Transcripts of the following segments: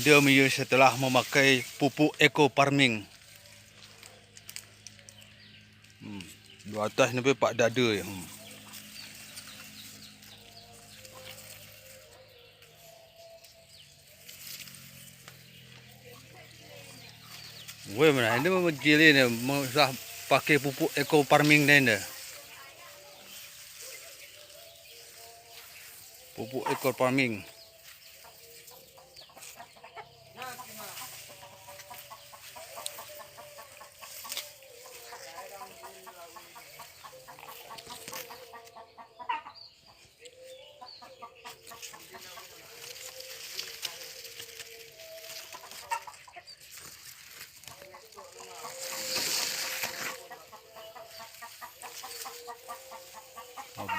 Dia setelah memakai pupuk eco farming. Di atas ni pak dada ya. Weh mana ini menjeli ni masa pakai pupuk eco farming ni. Pupuk eco farming.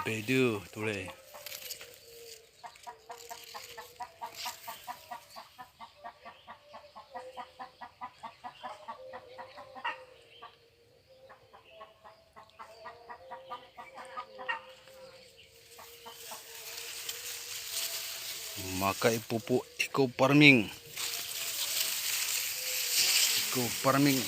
Beda tulis. Makai pupuk eco farming. Eco farming.